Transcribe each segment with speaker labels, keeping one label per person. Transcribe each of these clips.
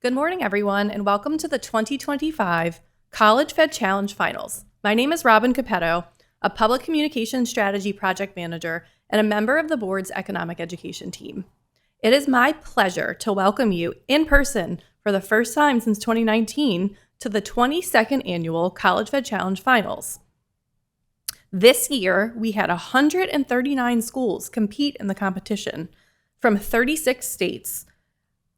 Speaker 1: Good morning, everyone, and welcome to the 2025 College Fed Challenge Finals. My name is Robin Capetto, a public communications strategy project manager and a member of the board's economic education team. It is my pleasure to welcome you in person for the first time since 2019 to the 22nd annual College Fed Challenge Finals. This year, we had 139 schools compete in the competition from 36 states.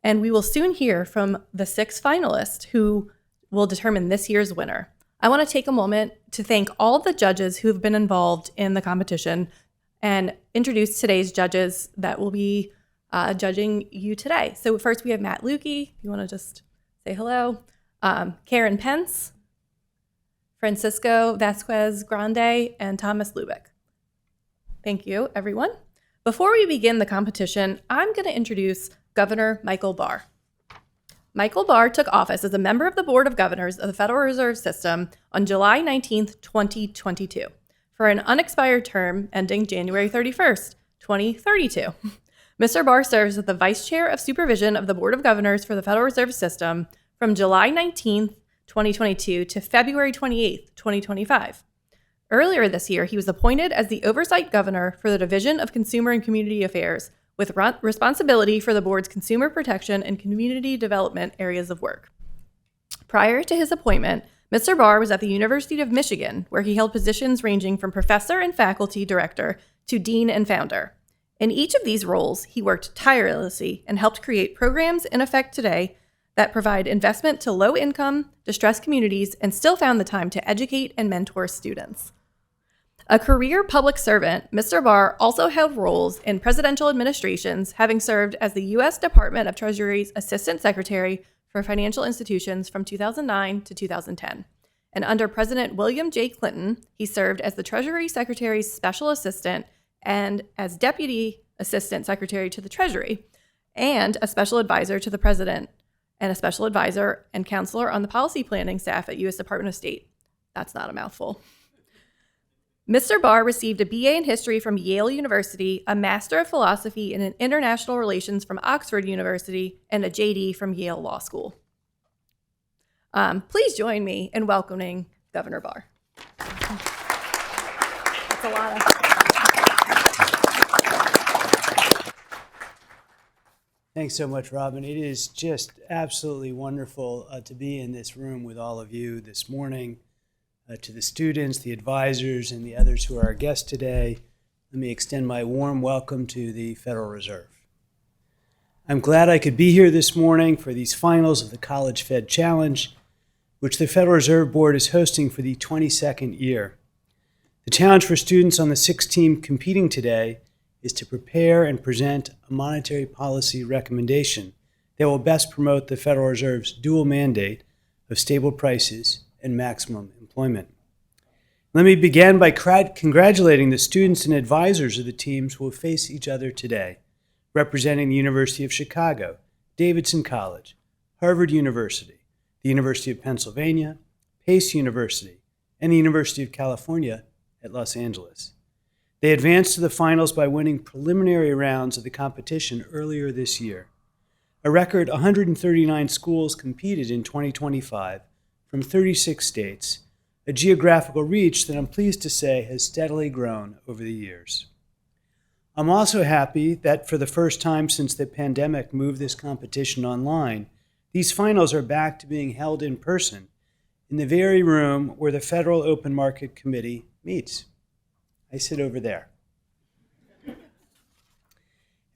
Speaker 1: And we will soon hear from the 6 finalists who will determine this year's winner. I want to take a moment to thank all the judges who have been involved in the competition and introduce today's judges that will be judging you today. So first we have Matt Lukey. You want to just say hello? Karen Pence, Francisco Vasquez Grande, and Thomas Lubick. Thank you, everyone. Before we begin the competition, I'm going to introduce Governor Michael Barr. Michael Barr took office as a member of the Board of Governors of the Federal Reserve System on July 19, 2022, for an unexpired term ending January 31st, 2032. Mr. Barr serves as the Vice Chair of Supervision of the Board of Governors for the Federal Reserve System from July 19, 2022 to February 28, 2025. Earlier this year, he was appointed as the Oversight Governor for the Division of Consumer and Community Affairs, with responsibility for the board's consumer protection and community development areas of work. Prior to his appointment, Mr. Barr was at the University of Michigan, where he held positions ranging from professor and faculty director to dean and founder. In each of these roles, he worked tirelessly and helped create programs in effect today that provide investment to low-income, distressed communities and still found the time to educate and mentor students. A career public servant, Mr. Barr also held roles in presidential administrations, having served as the U.S. Department of Treasury's Assistant Secretary for Financial Institutions from 2009 to 2010. And under President William J. Clinton, he served as the Treasury Secretary's Special Assistant and as Deputy Assistant Secretary to the Treasury, and a Special Advisor to the President, and a Special Advisor and Counselor on the Policy Planning staff at U.S. Department of State. That's not a mouthful. Mr. Barr received a BA in History from Yale University, a Master of Philosophy in International Relations from Oxford University, and a JD from Yale Law School. Please join me in welcoming Governor Barr. That's a lot of...
Speaker 2: Thanks so much, Robin. It is just absolutely wonderful to be in this room with all of you this morning. To the students, the advisors, and the others who are our guests today, let me extend my warm welcome to the Federal Reserve. I'm glad I could be here this morning for these finals of the College Fed Challenge, which the Federal Reserve Board is hosting for the 22nd year. The challenge for students on the 6th team competing today is to prepare and present a monetary policy recommendation that will best promote the Federal Reserve's dual mandate of stable prices and maximum employment. Let me begin by congratulating the students and advisors of the teams who will face each other today, representing the University of Chicago, Davidson College, Harvard University, the University of Pennsylvania, Pace University, and the University of California at Los Angeles. They advanced to the finals by winning preliminary rounds of the competition earlier this year. A record 139 schools competed in 2025 from 36 states, a geographical reach that I'm pleased to say has steadily grown over the years. I'm also happy that for the first time since the pandemic moved this competition online, these finals are back to being held in person in the very room where the Federal Open Market Committee meets. I sit over there.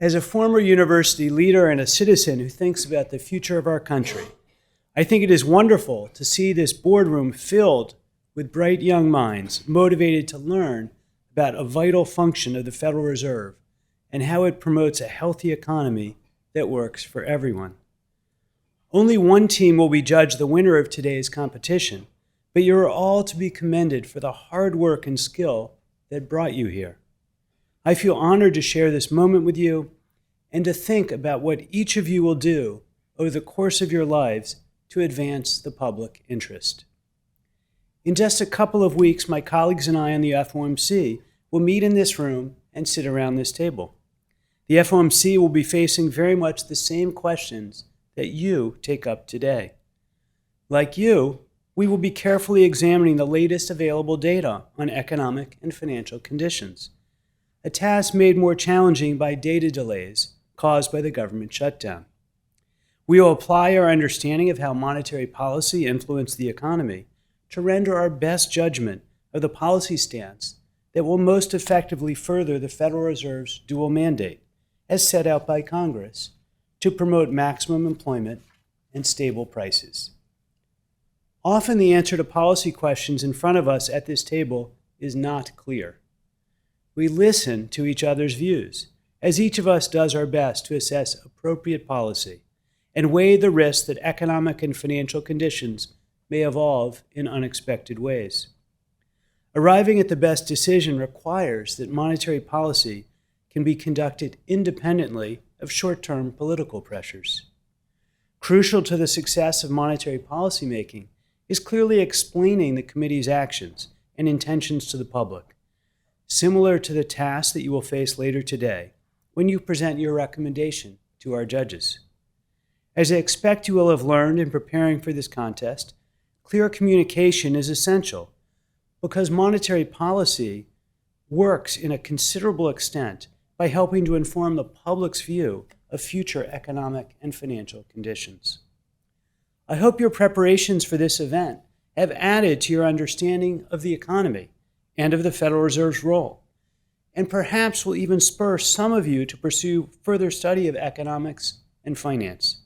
Speaker 2: As a former university leader and a citizen who thinks about the future of our country, I think it is wonderful to see this boardroom filled with bright young minds motivated to learn about a vital function of the Federal Reserve and how it promotes a healthy economy that works for everyone. Only one team will be judged the winner of today's competition, but you are all to be commended for the hard work and skill that brought you here. I feel honored to share this moment with you and to think about what each of you will do over the course of your lives to advance the public interest. In just a couple of weeks, my colleagues and I on the FOMC will meet in this room and sit around this table. The FOMC will be facing very much the same questions that you take up today. Like you, we will be carefully examining the latest available data on economic and financial conditions, a task made more challenging by data delays caused by the government shutdown. We will apply our understanding of how monetary policy influenced the economy to render our best judgment of the policy stance that will most effectively further the Federal Reserve's dual mandate, as set out by Congress, to promote maximum employment and stable prices. Often the answer to policy questions in front of us at this table is not clear. We listen to each other's views, as each of us does our best to assess appropriate policy and weigh the risk that economic and financial conditions may evolve in unexpected ways. Arriving at the best decision requires that monetary policy can be conducted independently of short-term political pressures. Crucial to the success of monetary policymaking is clearly explaining the committee's actions and intentions to the public, similar to the task that you will face later today when you present your recommendation to our judges. As I expect you will have learned in preparing for this contest, clear communication is essential because monetary policy works in a considerable extent by helping to inform the public's view of future economic and financial conditions. I hope your preparations for this event have added to your understanding of the economy and of the Federal Reserve's role, and perhaps will even spur some of you to pursue further study of economics and finance.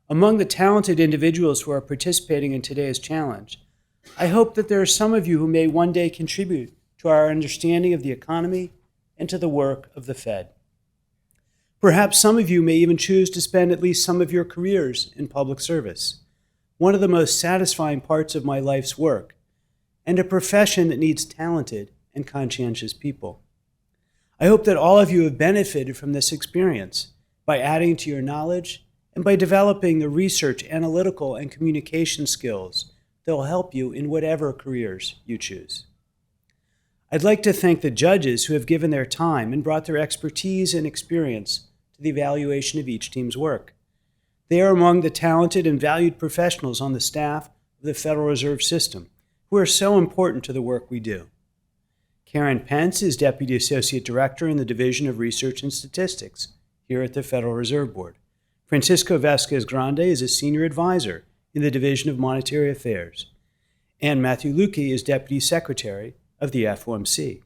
Speaker 2: Among the talented individuals who are participating in today's challenge, I hope that there are some of you who may one day contribute to our understanding of the economy and to the work of the Fed. Perhaps some of you may even choose to spend at least some of your careers in public service, one of the most satisfying parts of my life's work, and a profession that needs talented and conscientious people. I hope that all of you have benefited from this experience by adding to your knowledge and by developing the research, analytical, and communication skills that will help you in whatever careers you choose. I'd like to thank the judges who have given their time and brought their expertise and experience to the evaluation of each team's work. They are among the talented and valued professionals on the staff of the Federal Reserve System who are so important to the work we do. Karen Pence is Deputy Associate Director in the Division of Research and Statistics here at the Federal Reserve Board. Francisco Vasquez Grande is a Senior Advisor in the Division of Monetary Affairs. And Matthew Lukey is Deputy Secretary of the FOMC.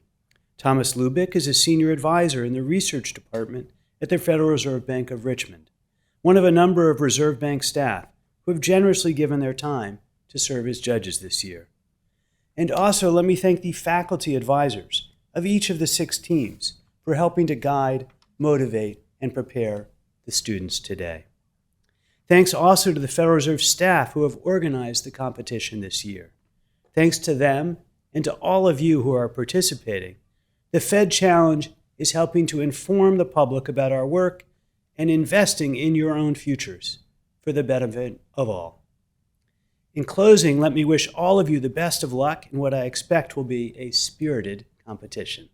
Speaker 2: Thomas Lubick is a Senior Advisor in the Research Department at the Federal Reserve Bank of Richmond, one of a number of Reserve Bank staff who have generously given their time to serve as judges this year. And also let me thank the faculty advisors of each of the 6 teams for helping to guide, motivate, and prepare the students today. Thanks also to the Federal Reserve staff who have organized the competition this year. Thanks to them and to all of you who are participating, the Fed Challenge is helping to inform the public about our work and investing in your own futures for the benefit of all. In closing, let me wish all of you the best of luck in what I expect will be a spirited competition.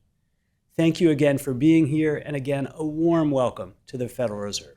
Speaker 2: Thank you again for being here, and again, a warm welcome to the Federal Reserve.